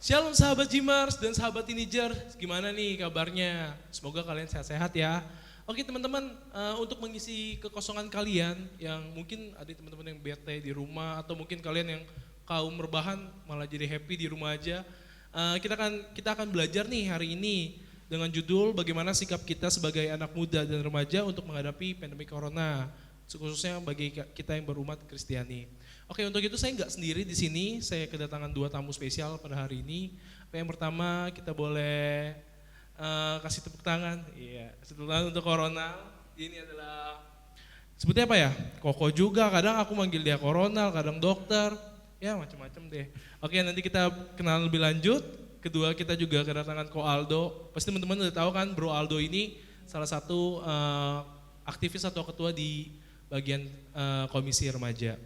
Shalom sahabat Jimars dan sahabat teenager, gimana nih kabarnya? Semoga kalian sehat-sehat ya. Oke teman-teman, untuk mengisi kekosongan kalian yang mungkin ada teman-teman yang bete di rumah atau mungkin kalian yang kaum rebahan malah jadi happy di rumah aja. Kita akan belajar nih hari ini dengan judul bagaimana sikap kita sebagai anak muda dan remaja untuk menghadapi pandemi corona, khususnya bagi kita yang berumat Kristiani. Oke, untuk itu saya nggak sendiri di sini, saya kedatangan dua tamu spesial pada hari ini. Yang pertama kita boleh kasih tepuk tangan, iya, tepuk tangan untuk Coronal. Ini adalah sebutnya apa ya? Koko juga, kadang aku manggil dia Coronal, kadang dokter, ya macam-macam deh. Oke, nanti kita kenal lebih lanjut. Kedua kita juga kedatangan Ko Aldo. Pasti teman-teman udah tahu kan, Bro Aldo ini salah satu aktivis atau ketua di bagian komisi remaja.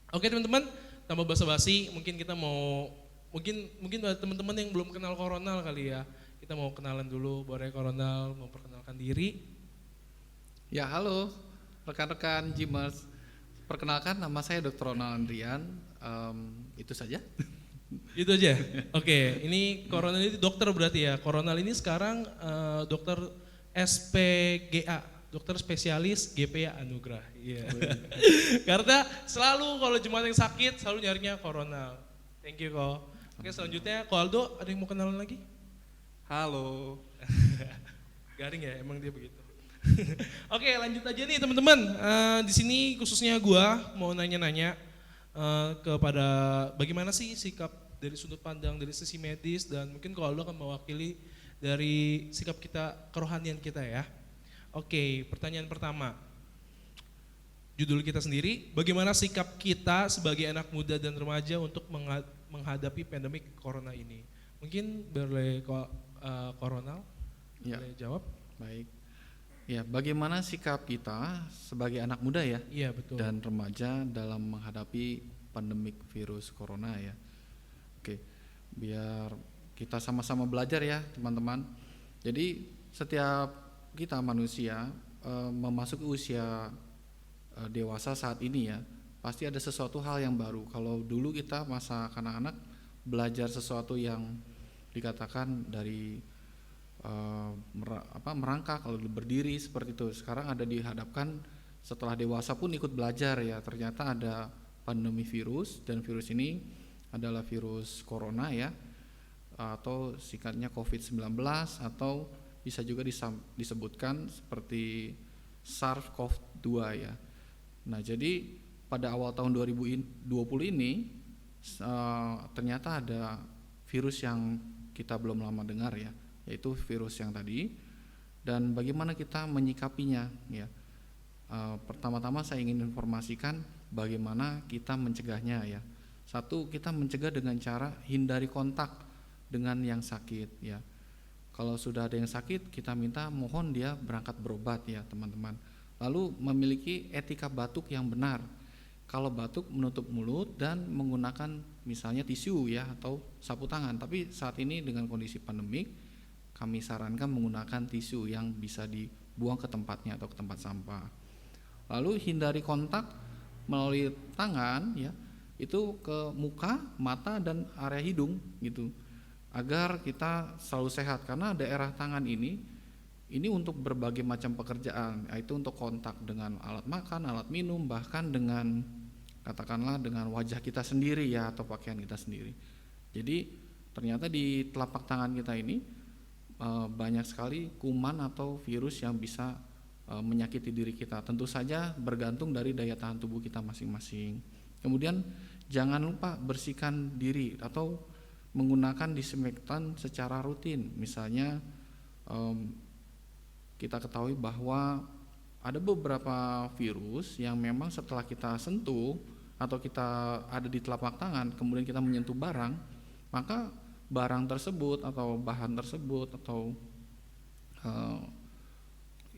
Oke teman-teman, tanpa basa-basi mungkin kita mau, mungkin ada teman-teman yang belum kenal Coronal kali ya. Kita mau kenalan dulu, boleh Coronal mau perkenalkan diri. Ya halo rekan-rekan Jimers, perkenalkan nama saya Dr. Ronald Andrian, itu saja. Itu aja? Oke, ini Coronal ini dokter berarti ya. Coronal ini sekarang dokter SPGA, dokter spesialis GPA Anugerah. Iya. Karena selalu kalau jemaat yang sakit selalu nyarinya Coronal. Thank you Ko. Oke, selanjutnya Ko Aldo, ada yang mau kenalan lagi? Halo. Garing ya, emang dia begitu. Oke, lanjut aja nih teman-teman. Di sini khususnya gua mau nanya-nanya kepada bagaimana sih sikap dari sudut pandang dari sisi medis, dan mungkin Ko Aldo akan mewakili dari sikap kita, kerohanian kita ya. Oke, pertanyaan pertama. Judul kita sendiri, bagaimana sikap kita sebagai anak muda dan remaja untuk menghadapi pandemi corona ini? Mungkin boleh Coronal Ya, boleh jawab? baik. Ya, bagaimana sikap kita sebagai anak muda ya Iya betul. dan remaja dalam menghadapi pandemik virus corona ya. Oke, biar kita sama-sama belajar ya teman-teman. Jadi setiap kita manusia memasuki usia dewasa saat ini ya, pasti ada sesuatu hal yang baru. Kalau dulu kita masa kanak-kanak belajar sesuatu yang dikatakan dari merangkak, kalau berdiri seperti itu. Sekarang ada dihadapkan setelah dewasa pun ikut belajar ya. Ternyata ada pandemi virus, dan virus ini adalah virus corona ya, atau singkatnya COVID-19, atau bisa juga disebutkan seperti SARS-CoV-2 ya. Nah, jadi pada awal tahun 2020 ini ternyata ada virus yang kita belum lama dengar ya, yaitu virus yang tadi. Dan bagaimana kita menyikapinya ya. Pertama-tama saya ingin informasikan bagaimana kita mencegahnya ya. Satu, kita mencegah dengan cara hindari kontak dengan yang sakit ya. Kalau sudah ada yang sakit, kita mohon dia berangkat berobat ya teman-teman. Lalu memiliki etika batuk yang benar. Kalau batuk, menutup mulut dan menggunakan misalnya tisu ya atau sapu tangan. Tapi saat ini dengan kondisi pandemik, kami sarankan menggunakan tisu yang bisa dibuang ke tempatnya atau ke tempat sampah. Lalu hindari kontak melalui tangan ya, itu ke muka, mata dan area hidung gitu, agar kita selalu sehat. Karena daerah tangan ini untuk berbagai macam pekerjaan, yaitu untuk kontak dengan alat makan, alat minum, bahkan dengan katakanlah dengan wajah kita sendiri ya, atau pakaian kita sendiri. Jadi ternyata di telapak tangan kita ini banyak sekali kuman atau virus yang bisa menyakiti diri kita. Tentu saja bergantung dari daya tahan tubuh kita masing-masing. Kemudian jangan lupa bersihkan diri atau menggunakan disinfektan secara rutin. Misalnya kita ketahui bahwa ada beberapa virus yang memang setelah kita sentuh atau kita ada di telapak tangan, kemudian kita menyentuh barang, maka barang tersebut atau bahan tersebut atau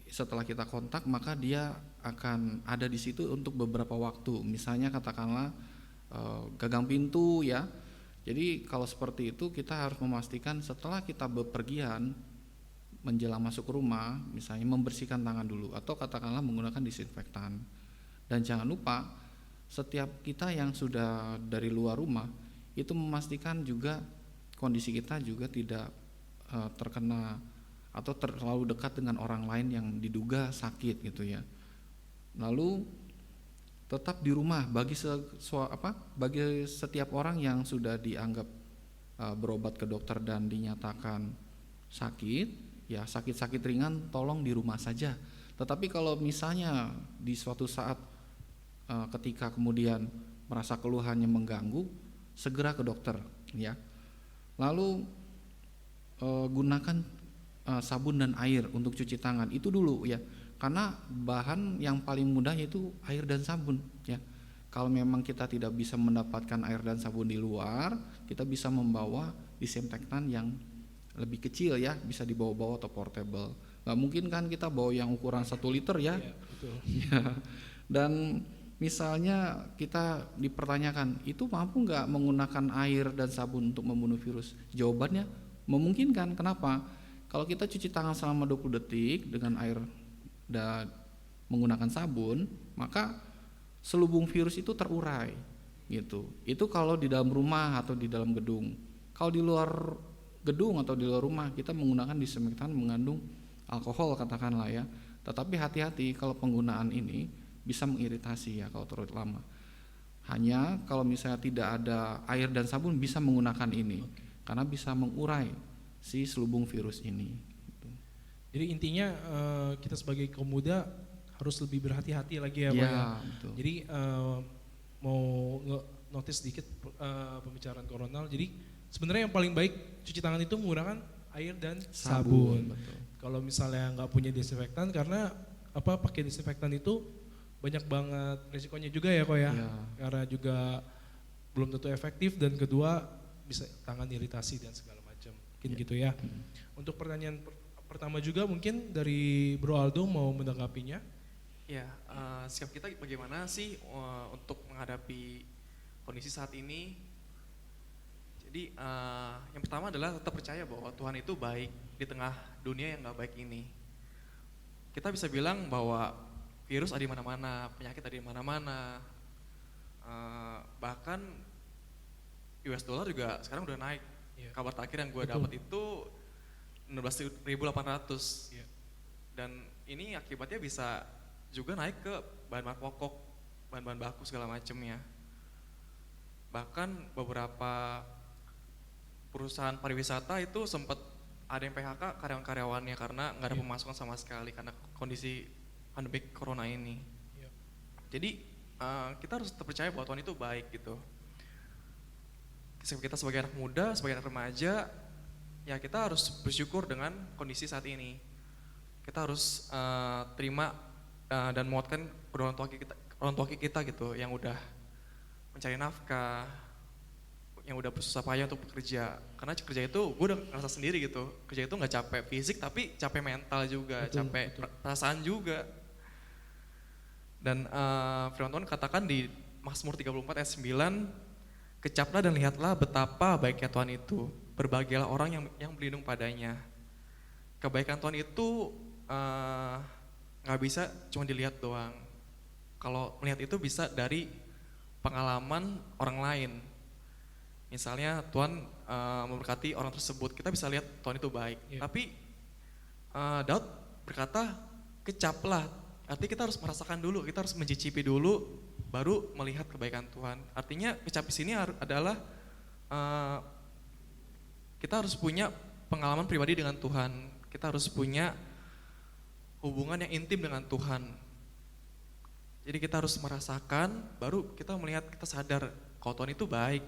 setelah kita kontak, maka dia akan ada di situ untuk beberapa waktu. Misalnya katakanlah gagang pintu ya. Jadi kalau seperti itu kita harus memastikan setelah kita bepergian menjelang masuk rumah, misalnya membersihkan tangan dulu atau katakanlah menggunakan disinfektan. Dan jangan lupa setiap kita yang sudah dari luar rumah itu memastikan juga kondisi kita juga tidak terkena atau terlalu dekat dengan orang lain yang diduga sakit gitu ya. Lalu tetap di rumah bagi setiap orang yang sudah dianggap berobat ke dokter dan dinyatakan sakit, ya sakit-sakit ringan tolong di rumah saja. Tetapi kalau misalnya di suatu saat ketika kemudian merasa keluhannya mengganggu, segera ke dokter ya. Lalu gunakan sabun dan air untuk cuci tangan itu dulu ya, karena bahan yang paling mudah yaitu air dan sabun ya. Kalau memang kita tidak bisa mendapatkan air dan sabun di luar, kita bisa membawa disinfektan yang lebih kecil ya, bisa dibawa-bawa atau portable. Nggak mungkin kan kita bawa yang ukuran 1 liter ya. Iya, betul. Ya. Dan misalnya kita dipertanyakan, itu mampu nggak menggunakan air dan sabun untuk membunuh virus? Jawabannya memungkinkan. Kenapa? Kalau kita cuci tangan selama 20 detik dengan air dan menggunakan sabun, maka selubung virus itu terurai gitu. Itu kalau di dalam rumah atau di dalam gedung. Kalau di luar gedung atau di luar rumah, kita menggunakan disinfektan mengandung alkohol katakanlah ya. Tetapi hati-hati kalau penggunaan ini bisa mengiritasi ya kalau terlalu lama. Hanya kalau misalnya tidak ada air dan sabun bisa menggunakan ini, karena bisa mengurai si selubung virus ini. Jadi intinya kita sebagai kaum muda harus lebih berhati-hati lagi ya Pak ya. Betul. Jadi mau notice sedikit pembicaraan koronal. Jadi sebenarnya yang paling baik cuci tangan itu menggunakan air dan sabun. Betul. Kalau misalnya nggak punya disinfektan, karena pakai disinfektan itu banyak banget risikonya juga ya kok ya. Karena juga belum tentu efektif, dan kedua bisa tangan iritasi dan segala macam. Mungkin gitu ya. Untuk pertanyaan pertama juga mungkin dari Bro Aldo mau menanggapinya. Ya, sikap kita bagaimana sih untuk menghadapi kondisi saat ini? Jadi yang pertama adalah tetap percaya bahwa Tuhan itu baik di tengah dunia yang gak baik ini. Kita bisa bilang bahwa virus ada di mana-mana, penyakit ada di mana-mana, bahkan US dollar juga sekarang udah naik. Kabar terakhir yang gue dapat itu 16.800. Dan ini akibatnya bisa juga naik ke bahan-bahan pokok, bahan-bahan baku segala macamnya. Bahkan beberapa perusahaan pariwisata itu sempat ada yang PHK karyawan-karyawannya karena nggak ada pemasukan sama sekali karena kondisi pandemi corona ini. Jadi kita harus percaya bahwa Tuhan itu baik gitu. Kita sebagai anak muda, sebagai anak remaja, ya kita harus bersyukur dengan kondisi saat ini. Kita harus terima dan menguatkan orang tua kita gitu, yang udah mencari nafkah, yang udah bersusah payah untuk bekerja. Karena kerja itu gue udah ngerasa sendiri gitu, kerja itu nggak capek fisik tapi capek mental juga, capek perasaan juga. Dan firman Tuhan katakan di Mazmur 34 ayat 9, kecaplah dan lihatlah betapa baiknya Tuhan itu, berbahagialah orang yang berlindung padanya. Kebaikan Tuhan itu nggak bisa cuma dilihat doang. Kalau melihat itu bisa dari pengalaman orang lain. Misalnya Tuhan memberkati orang tersebut, kita bisa lihat Tuhan itu baik. Tapi Daud berkata kecaplah, artinya kita harus merasakan dulu, kita harus mencicipi dulu, baru melihat kebaikan Tuhan. Artinya kecap di sini adalah kita harus punya pengalaman pribadi dengan Tuhan, kita harus punya hubungan yang intim dengan Tuhan. Jadi kita harus merasakan, baru kita melihat, kita sadar kalau Tuhan itu baik.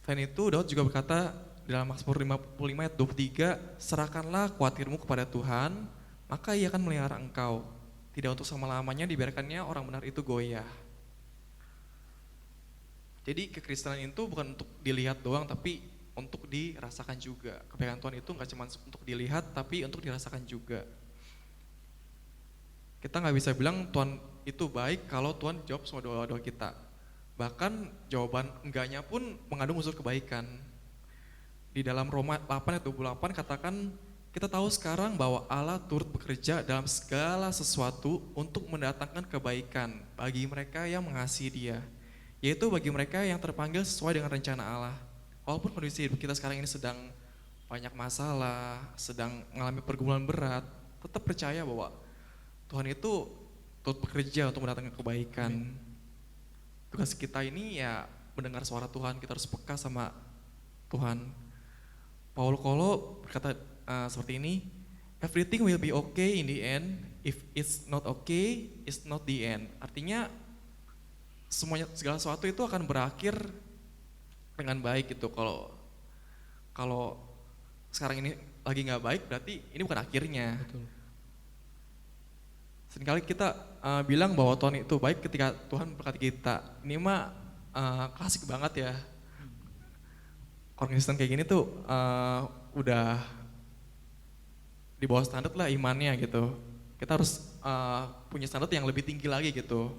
Selain itu Daud juga berkata dalam Mazmur 55 ayat 23, serahkanlah khawatirmu kepada Tuhan, maka Ia akan melihara engkau. Tidak untuk selama-lamanya dibiarkannya orang benar itu goyah. Jadi kekristenan itu bukan untuk dilihat doang, tapi untuk dirasakan juga. Kebaikan Tuhan itu gak cuma untuk dilihat, tapi untuk dirasakan juga. Kita gak bisa bilang Tuhan itu baik kalau Tuhan jawab semua doa-doa kita. Bahkan jawaban enggaknya pun mengandung unsur kebaikan. Di dalam Roma 8 ayat 28 katakan, kita tahu sekarang bahwa Allah turut bekerja dalam segala sesuatu untuk mendatangkan kebaikan bagi mereka yang mengasihi Dia, yaitu bagi mereka yang terpanggil sesuai dengan rencana Allah. walaupun kondisi hidup kita sekarang ini sedang banyak masalah, sedang mengalami pergumulan berat, tetap percaya bahwa Tuhan itu turut bekerja untuk mendatangkan kebaikan. Tugas kita ini ya mendengar suara Tuhan, kita harus peka sama Tuhan. Paulo Coelho berkata seperti ini, everything will be okay in the end. If it's not okay, it's not the end. Artinya semuanya, segala sesuatu itu akan berakhir dengan baik gitu. Kalau sekarang ini lagi nggak baik, berarti ini bukan akhirnya. Betul. Seringkali kita bilang bahwa Tuhan itu baik ketika Tuhan berkati kita. Ini mah klasik banget ya. Orang Kristen kayak gini tuh udah di bawah standar lah imannya gitu. Kita harus punya standar yang lebih tinggi lagi gitu.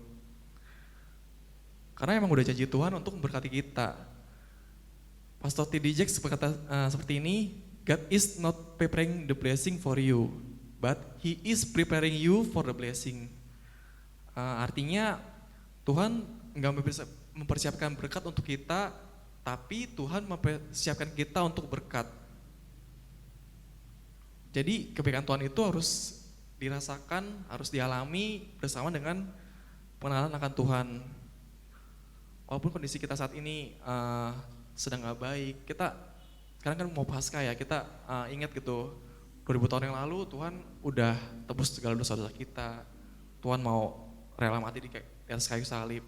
Karena emang udah janji Tuhan untuk memberkati kita. Pastor T.D. Jakes berkata seperti ini, God is not preparing the blessing for you, but He is preparing you for the blessing. Artinya Tuhan nggak mempersiapkan berkat untuk kita, tapi Tuhan mempersiapkan kita untuk berkat. Jadi kebaikan Tuhan itu harus dirasakan, harus dialami bersama dengan pengenalan akan Tuhan. Walaupun kondisi kita saat ini sedang gak baik, kita sekarang kan mau Paskah ya, kita ingat gitu 2000 tahun yang lalu Tuhan udah tebus segala dosa-dosa kita. Tuhan mau rela mati di atas kayu salib.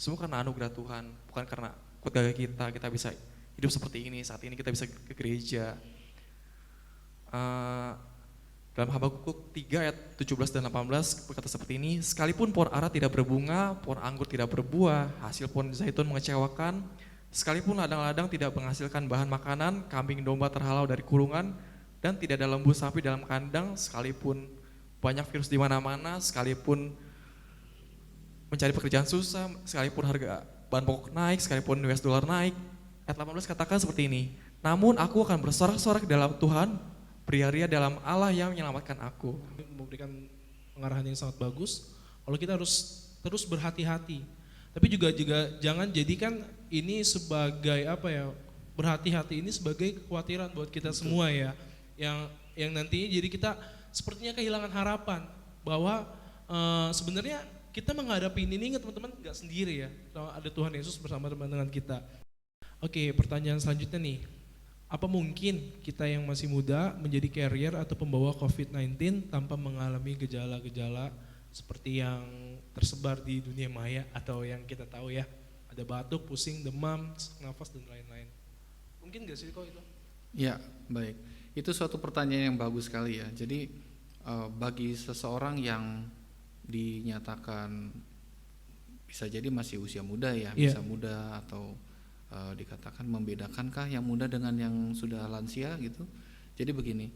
Semua karena anugerah Tuhan, bukan karena kuat gagah kita bisa hidup seperti ini, saat ini kita bisa ke gereja. Dalam Habakuk 3 ayat 17 dan 18 berkata seperti ini, sekalipun pohon ara tidak berbunga, pohon anggur tidak berbuah, hasil pohon zaitun mengecewakan, sekalipun ladang-ladang tidak menghasilkan bahan makanan, kambing domba terhalau dari kurungan, dan tidak ada lembu sapi dalam kandang, sekalipun banyak virus di mana-mana, sekalipun mencari pekerjaan susah, sekalipun harga bahan pokok naik, sekalipun US dollar naik. Ayat 18 katakan seperti ini, namun aku akan bersorak-sorak dalam Tuhan, beria-ria dalam Allah yang menyelamatkan aku. Memberikan pengarahan yang sangat bagus. Kalau kita harus terus berhati-hati. Tapi juga jangan jadikan ini sebagai apa ya, berhati-hati ini sebagai kekhawatiran buat kita semua ya. Yang nantinya jadi kita sepertinya kehilangan harapan bahwa sebenarnya kita menghadapi ini teman-teman nggak sendiri ya. Ada Tuhan Yesus bersama dengan kita. Oke, pertanyaan selanjutnya nih. Apa mungkin kita yang masih muda menjadi carrier atau pembawa COVID-19 tanpa mengalami gejala-gejala seperti yang tersebar di dunia maya atau yang kita tahu ya, ada batuk, pusing, demam, sesak nafas dan lain-lain. Mungkin nggak sih kok itu? Ya, baik. Itu suatu pertanyaan yang bagus sekali ya. Jadi bagi seseorang yang dinyatakan bisa jadi masih usia muda ya, bisa muda atau dikatakan membedakankah yang muda dengan yang sudah lansia gitu. Jadi begini,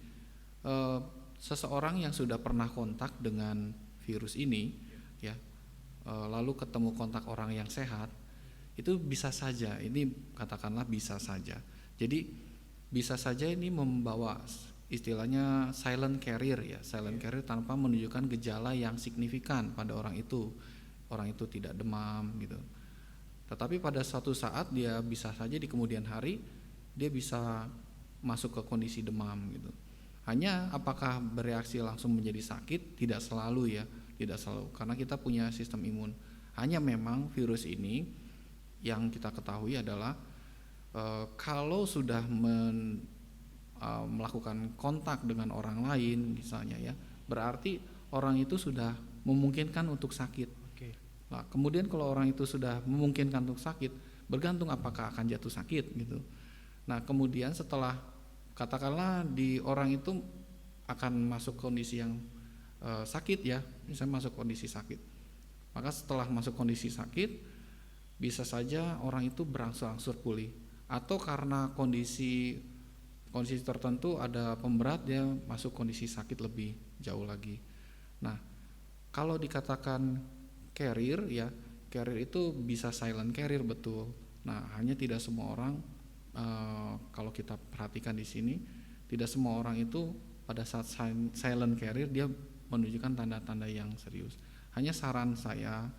seseorang yang sudah pernah kontak dengan virus ini ya, lalu ketemu kontak orang yang sehat, itu bisa saja, ini katakanlah bisa saja. Jadi bisa saja ini membawa istilahnya silent carrier ya, silent carrier tanpa menunjukkan gejala yang signifikan pada orang itu tidak demam gitu. Tetapi pada suatu saat dia bisa saja di kemudian hari dia bisa masuk ke kondisi demam gitu. Hanya apakah bereaksi langsung menjadi sakit? Tidak selalu ya, tidak selalu, karena kita punya sistem imun. Hanya memang virus ini yang kita ketahui adalah kalau sudah melakukan kontak dengan orang lain misalnya ya, berarti orang itu sudah memungkinkan untuk sakit. Nah, kemudian kalau orang itu sudah memungkinkan untuk sakit, bergantung apakah akan jatuh sakit gitu. Nah, kemudian setelah katakanlah di orang itu akan masuk kondisi yang sakit ya, misalnya masuk kondisi sakit. Maka setelah masuk kondisi sakit, bisa saja orang itu berangsur-angsur pulih. Atau karena kondisi tertentu ada pemberat, dia masuk kondisi sakit lebih jauh lagi. Nah, kalau dikatakan carrier ya, carrier itu bisa silent carrier betul. Nah, hanya tidak semua orang kalau kita perhatikan di sini, tidak semua orang itu pada saat silent carrier dia menunjukkan tanda-tanda yang serius. Hanya saran saya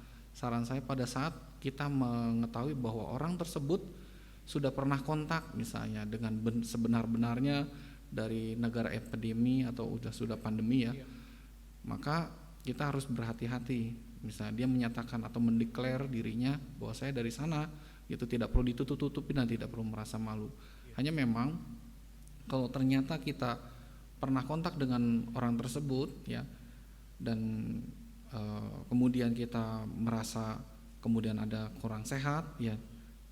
pada saat kita mengetahui bahwa orang tersebut sudah pernah kontak misalnya dengan sebenar-benarnya dari negara epidemi atau sudah pandemi ya, Iya. maka kita harus berhati-hati. Misalnya dia menyatakan atau mendeklar dirinya bahwa saya dari sana, itu tidak perlu ditutup-tutupin dan tidak perlu merasa malu. Hanya memang kalau ternyata kita pernah kontak dengan orang tersebut ya, dan kemudian kita merasa kemudian ada kurang sehat ya,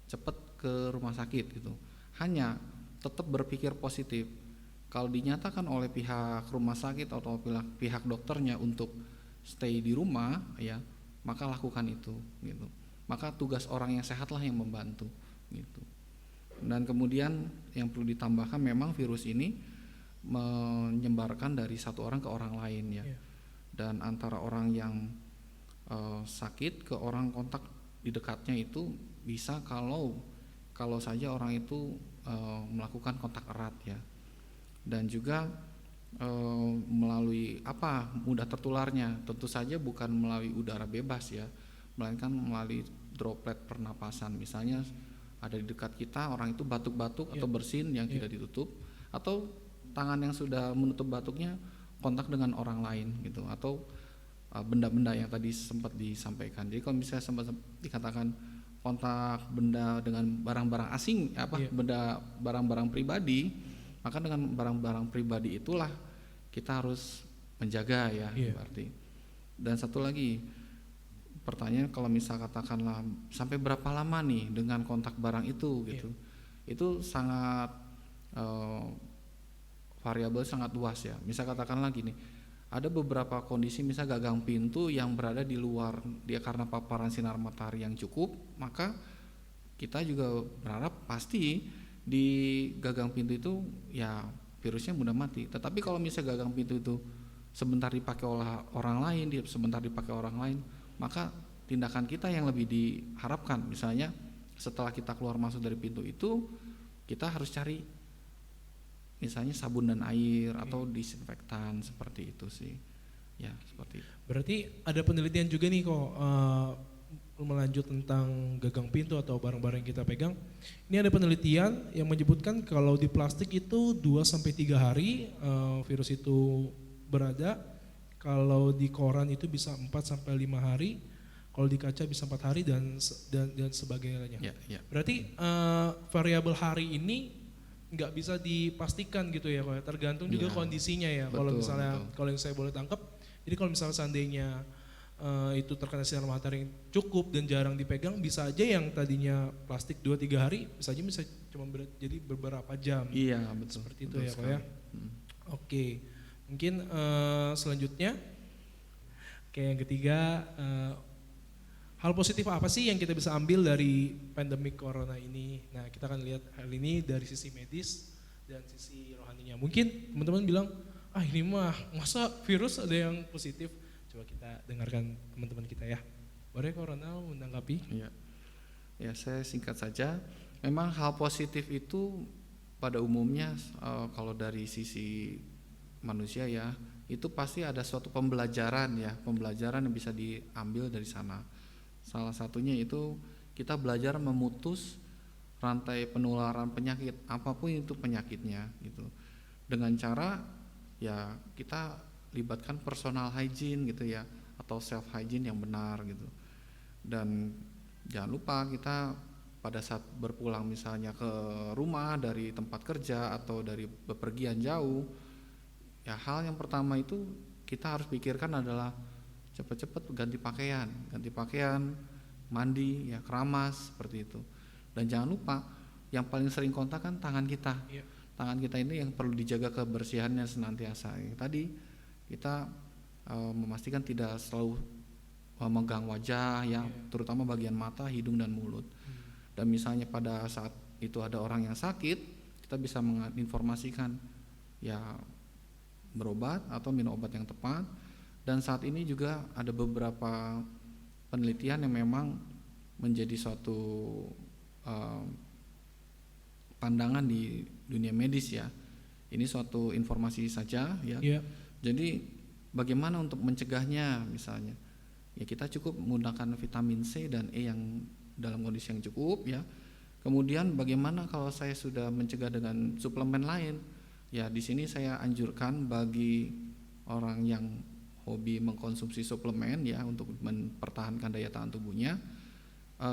cepat ke rumah sakit gitu. Hanya tetap berpikir positif. Kalau dinyatakan oleh pihak rumah sakit atau pihak dokternya untuk stay di rumah ya, maka lakukan itu gitu. Maka tugas orang yang sehatlah yang membantu gitu. Dan kemudian yang perlu ditambahkan, memang virus ini menyebarkan dari satu orang ke orang lain ya. Iya. Dan antara orang yang sakit ke orang kontak di dekatnya itu bisa kalau saja orang itu melakukan kontak erat ya. Dan juga melalui mudah tertularnya, tentu saja bukan melalui udara bebas ya, melainkan melalui droplet pernapasan. Misalnya ada di dekat kita, orang itu batuk-batuk atau bersin yang tidak ditutup, atau tangan yang sudah menutup batuknya kontak dengan orang lain gitu, atau benda-benda yang tadi sempat disampaikan. Jadi kalau misalnya sempat dikatakan kontak benda dengan barang-barang asing benda barang-barang pribadi, maka dengan barang-barang pribadi itulah kita harus menjaga ya berarti. Dan satu lagi pertanyaan, kalau misal katakanlah sampai berapa lama nih dengan kontak barang itu gitu, itu sangat variabel, sangat luas ya. Misal katakanlah gini, ada beberapa kondisi misal gagang pintu yang berada di luar dia karena paparan sinar matahari yang cukup, maka kita juga berharap pasti di gagang pintu itu ya virusnya mudah mati. Tetapi kalau misalnya gagang pintu itu sebentar dipakai oleh orang lain, sebentar dipakai orang lain, maka tindakan kita yang lebih diharapkan, misalnya setelah kita keluar masuk dari pintu itu kita harus cari misalnya sabun dan air atau disinfektan, seperti itu sih ya, seperti itu. Berarti ada penelitian juga nih kok melanjut tentang gagang pintu atau barang-barang yang kita pegang. Ini ada penelitian yang menyebutkan kalau di plastik itu 2-3 hari virus itu berada, kalau di koran itu bisa 4-5 hari, kalau di kaca bisa 4 hari dan sebagainya. Ya. Berarti variabel hari ini nggak bisa dipastikan gitu ya, Pak. Tergantung juga kondisinya ya. Kalau misalnya, kalau yang saya boleh tangkap, jadi kalau misalnya seandainya itu terkena sinar matahari yang cukup dan jarang dipegang, bisa aja yang tadinya plastik 2-3 hari bisa aja cuma jadi beberapa jam. Iya, betul. Seperti itu betul ya, Pak ya. Oke. Mungkin selanjutnya, yang ketiga, hal positif apa sih yang kita bisa ambil dari pandemi corona ini? Nah, kita akan lihat hal ini dari sisi medis dan sisi rohaninya. Mungkin teman-teman bilang, ini mah masa virus ada yang positif? Coba kita dengarkan teman-teman kita ya. Boleh Corona menanggapi? Iya. Ya, saya singkat saja. Memang hal positif itu pada umumnya kalau dari sisi manusia ya, itu pasti ada suatu pembelajaran ya, pembelajaran yang bisa diambil dari sana. Salah satunya itu kita belajar memutus rantai penularan penyakit, apapun itu penyakitnya gitu. Dengan cara ya kita libatkan personal hygiene gitu ya, atau self hygiene yang benar gitu. Dan jangan lupa kita pada saat berpulang misalnya ke rumah dari tempat kerja atau dari bepergian jauh, ya hal yang pertama itu kita harus pikirkan adalah cepat-cepat ganti pakaian, mandi ya, keramas seperti itu. Dan jangan lupa yang paling sering kontak kan tangan kita. Tangan kita ini yang perlu dijaga kebersihannya senantiasa. Tadi kita memastikan tidak selalu memegang wajah ya, terutama bagian mata, hidung dan mulut. Dan misalnya pada saat itu ada orang yang sakit, kita bisa menginformasikan ya berobat atau minum obat yang tepat. Dan saat ini juga ada beberapa penelitian yang memang menjadi suatu pandangan di dunia medis ya. Ini suatu informasi saja ya. Jadi bagaimana untuk mencegahnya misalnya? Ya kita cukup menggunakan vitamin C dan E yang dalam kondisi yang cukup ya. Kemudian bagaimana kalau saya sudah mencegah dengan suplemen lain? Ya di sini saya anjurkan bagi orang yang hobi mengkonsumsi suplemen ya untuk mempertahankan daya tahan tubuhnya,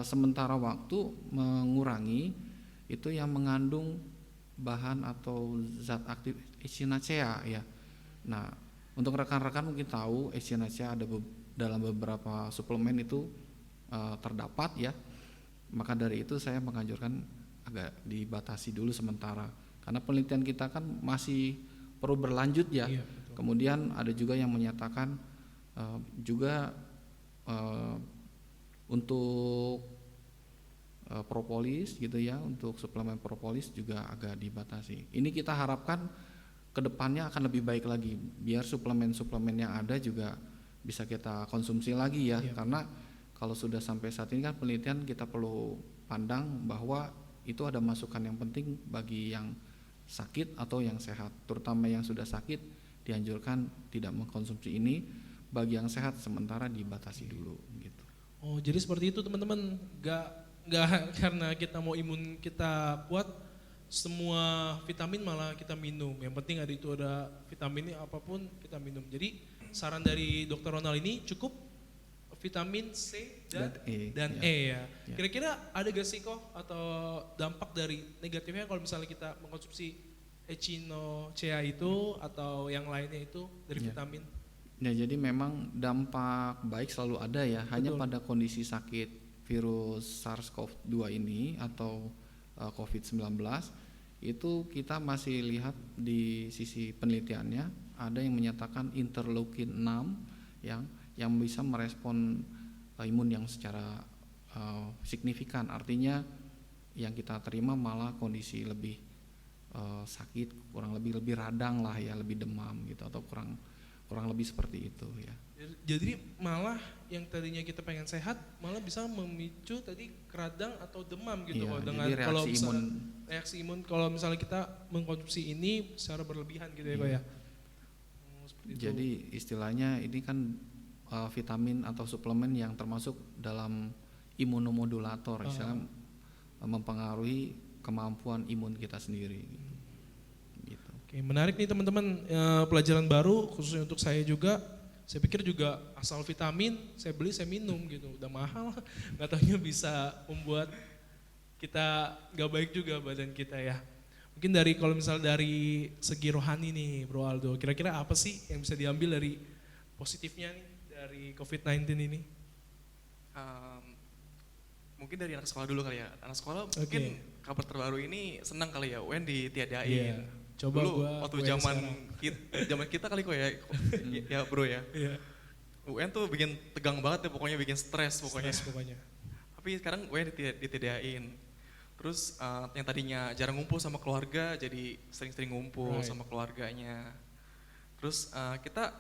sementara waktu mengurangi itu yang mengandung bahan atau zat aktif Echinacea ya. Nah, untuk rekan-rekan mungkin tahu Echinacea ada dalam beberapa suplemen itu terdapat ya. Maka dari itu saya menganjurkan agak dibatasi dulu sementara. Karena penelitian kita kan masih perlu berlanjut ya. Iya, kemudian ada juga yang menyatakan juga untuk propolis gitu ya, untuk suplemen propolis juga agak dibatasi. Ini kita harapkan kedepannya akan lebih baik lagi, biar suplemen-suplemen yang ada juga bisa kita konsumsi lagi ya. Iya. Karena kalau sudah sampai saat ini kan penelitian kita perlu pandang bahwa itu ada masukan yang penting bagi yang sakit atau yang sehat. Terutama yang sudah sakit dianjurkan tidak mengkonsumsi ini, bagi yang sehat sementara dibatasi dulu gitu. Oh, jadi seperti itu teman-teman. Nggak karena kita mau imun kita kuat, semua vitamin malah kita minum. Yang penting ada vitaminnya apapun kita minum. Jadi saran dari Dr. Ronald ini cukup vitamin C dan E ya. Kira-kira ada gak sih kok atau dampak dari negatifnya kalau misalnya kita mengkonsumsi Echinacea itu atau yang lainnya itu dari vitamin? Ya, jadi memang dampak baik selalu ada ya. Hanya pada kondisi sakit virus SARS-CoV-2 ini atau COVID-19 itu kita masih lihat di sisi penelitiannya ada yang menyatakan interleukin 6 yang bisa merespon imun yang secara signifikan. Artinya yang kita terima malah kondisi lebih sakit, kurang lebih radang lah ya, lebih demam gitu atau kurang lebih seperti itu ya. Jadi malah yang tadinya kita pengen sehat malah bisa memicu tadi radang atau demam gitu Iya, dengan jadi kalau reaksi misalnya, imun. reaksi imun kalau misalnya kita mengkonsumsi ini secara berlebihan gitu ya Pak ya. Seperti itu. Jadi istilahnya ini kan vitamin atau suplemen yang termasuk dalam imunomodulator, istilahnya mempengaruhi kemampuan imun kita sendiri. Gitu. Oke, menarik nih teman-teman, pelajaran baru khususnya untuk saya juga. Saya pikir juga asal vitamin saya beli saya minum gitu, udah mahal, nggak taunya bisa membuat kita nggak baik juga badan kita ya. Mungkin kalau misalnya dari segi rohani nih Bro Aldo, kira-kira apa sih yang bisa diambil dari positifnya nih dari COVID-19 ini? Mungkin dari anak sekolah dulu kali ya. Anak sekolah mungkin kabar terbaru ini senang kali ya, UN ditiadain. Yeah. Coba dulu gua waktu zaman kita kali kok ya, ya bro ya. Iya. UN tuh bikin tegang banget ya, pokoknya bikin stres pokoknya. Tapi sekarang UN ditiadain. Terus yang tadinya jarang ngumpul sama keluarga jadi sering-sering ngumpul sama keluarganya. Terus kita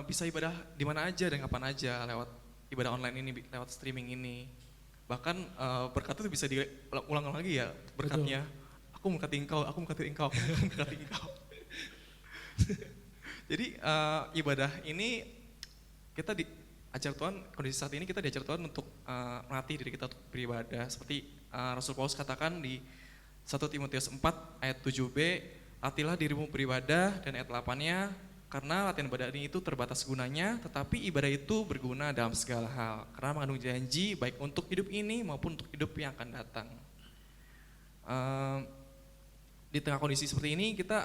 bisa ibadah di mana aja dan kapan aja lewat ibadah online ini, lewat streaming ini. Bahkan berkat itu bisa diulang lagi ya berkatnya. Betul. Aku mengkati engkau. Jadi ibadah ini kita diajar Tuhan, kondisi saat ini kita diajar Tuhan untuk melatih diri kita untuk beribadah. Seperti Rasul Paulus katakan di 1 Timotius 4 ayat 7b, latihlah dirimu beribadah, dan ayat 8-nya, karena latihan ibadah ini itu terbatas gunanya, tetapi ibadah itu berguna dalam segala hal, karena mengandung janji baik untuk hidup ini maupun untuk hidup yang akan datang. Di tengah kondisi seperti ini kita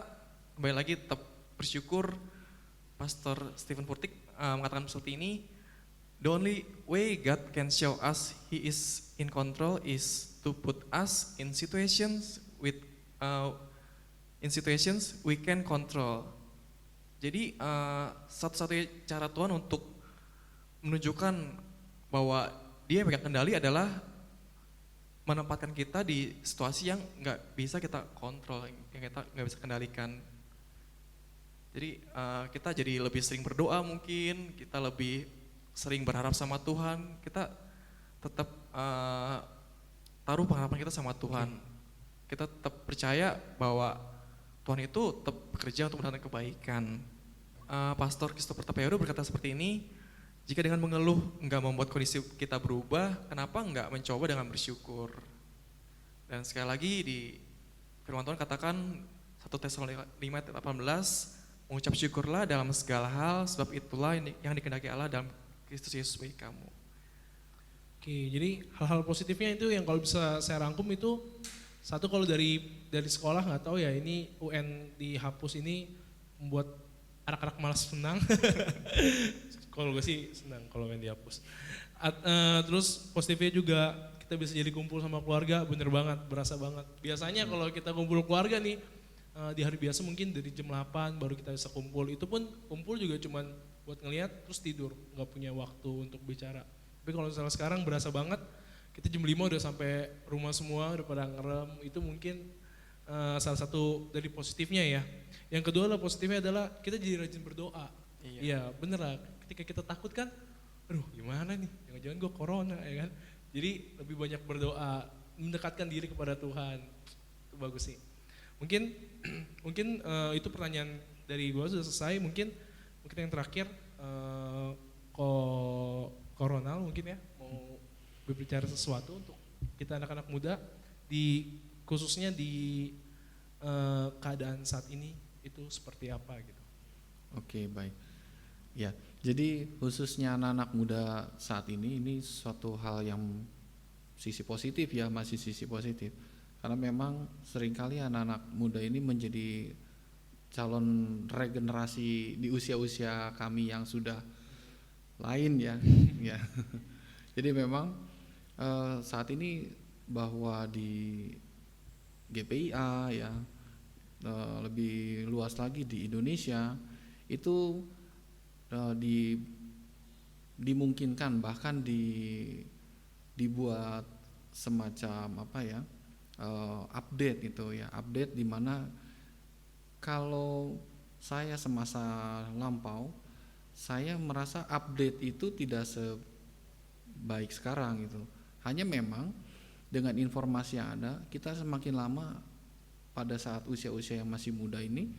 kembali lagi tetap bersyukur. Pastor Stephen Furtick mengatakan seperti ini, the only way God can show us He is in control is to put us in situations we can control. Jadi satu-satunya cara Tuhan untuk menunjukkan bahwa Dia yang pegang kendali adalah menempatkan kita di situasi yang nggak bisa kita kontrol, yang kita nggak bisa kendalikan. Jadi kita jadi lebih sering berdoa, mungkin kita lebih sering berharap sama Tuhan, kita tetap taruh pengharapan kita sama Tuhan. Kita tetap percaya bahwa Tuhan itu tetap bekerja untuk mendatangkan kebaikan. Pastor Christopher Tapeiro berkata seperti ini, jika dengan mengeluh nggak membuat kondisi kita berubah, kenapa nggak mencoba dengan bersyukur? Dan sekali lagi di firman Tuhan katakan 1 Tesalonika 5:18, mengucap syukurlah dalam segala hal, sebab itulah yang dikehendaki Allah dalam Kristus Yesus bagi kamu. Oke, jadi hal-hal positifnya itu yang kalau bisa saya rangkum itu, satu kalau dari sekolah nggak tahu ya, ini UN dihapus ini membuat anak-anak malas senang. Kalau gue sih senang kalau UN dihapus. Terus positifnya juga kita bisa jadi kumpul sama keluarga, bener banget, berasa banget. Biasanya kalau kita kumpul keluarga nih, di hari biasa mungkin dari jam 8 baru kita bisa kumpul. Itu pun kumpul juga cuman buat ngelihat terus tidur, nggak punya waktu untuk bicara. Tapi kalau misalnya sekarang berasa banget, kita jam 5 udah sampai rumah semua, udah pada ngerem. Itu mungkin salah satu dari positifnya ya. Yang kedua lah positifnya adalah kita jadi rajin berdoa. Iya bener lah, ketika kita takut kan, aduh gimana nih, jangan-jangan gue corona ya kan. Jadi lebih banyak berdoa, mendekatkan diri kepada Tuhan. Itu bagus sih. Mungkin itu pertanyaan dari gue sudah selesai. Mungkin yang terakhir, Koronal mungkin ya mau berbicara sesuatu untuk kita anak-anak muda khususnya di keadaan saat ini itu seperti apa gitu. Oke, baik. Ya, jadi khususnya anak-anak muda saat ini suatu hal yang sisi positif ya, masih sisi positif. Karena memang seringkali anak-anak muda ini menjadi calon regenerasi di usia-usia kami yang sudah lain ya. Ya. Jadi memang saat ini bahwa di GPIA ya, lebih luas lagi di Indonesia itu dimungkinkan bahkan dibuat semacam apa ya, update gitu ya, update di mana kalau saya semasa lampau saya merasa update itu tidak sebaik sekarang gitu. Hanya memang dengan informasi yang ada, kita semakin lama pada saat usia-usia yang masih muda ini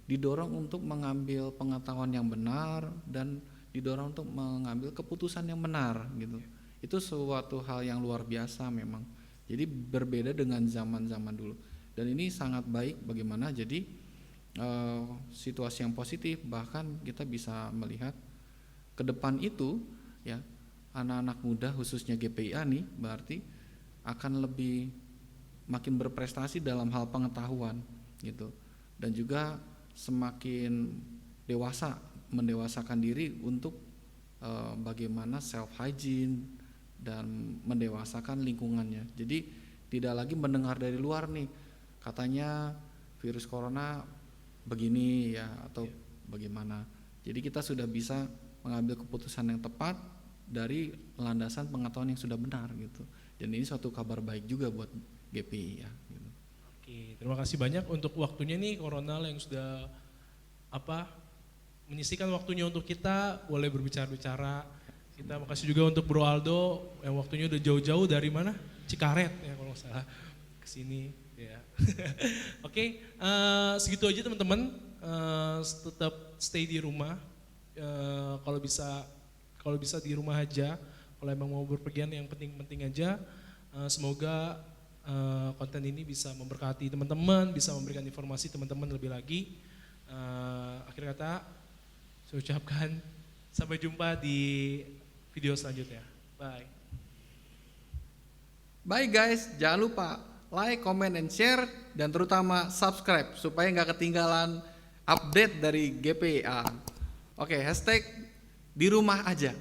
didorong untuk mengambil pengetahuan yang benar dan didorong untuk mengambil keputusan yang benar gitu. Itu suatu hal yang luar biasa memang. Jadi berbeda dengan zaman-zaman dulu. Dan ini sangat baik bagaimana jadi situasi yang positif, bahkan kita bisa melihat ke depan itu ya, anak-anak muda khususnya GPIA nih berarti akan lebih makin berprestasi dalam hal pengetahuan gitu, dan juga semakin dewasa, mendewasakan diri untuk bagaimana self hygiene dan mendewasakan lingkungannya. Jadi tidak lagi mendengar dari luar nih katanya virus corona begini ya atau bagaimana. Jadi kita sudah bisa mengambil keputusan yang tepat dari landasan pengetahuan yang sudah benar gitu. Dan ini suatu kabar baik juga buat GPI ya gitu. Oke, terima kasih banyak untuk waktunya nih Koronal yang sudah menyisihkan waktunya untuk kita boleh berbicara-bicara. Kita makasih juga untuk Bro Aldo yang waktunya udah jauh-jauh dari mana? Cikaret ya kalau nggak salah ke sini ya. Oke, segitu aja teman-teman. Tetap stay di rumah. Kalau bisa di rumah aja. Kalau emang mau berpergian yang penting-penting aja. Semoga konten ini bisa memberkati teman-teman, bisa memberikan informasi teman-teman lebih lagi. Akhir kata, saya ucapkan sampai jumpa di video selanjutnya. Bye. Bye guys, jangan lupa like, comment, and share, dan terutama subscribe supaya nggak ketinggalan update dari GPA. Oke, hashtag di rumah aja.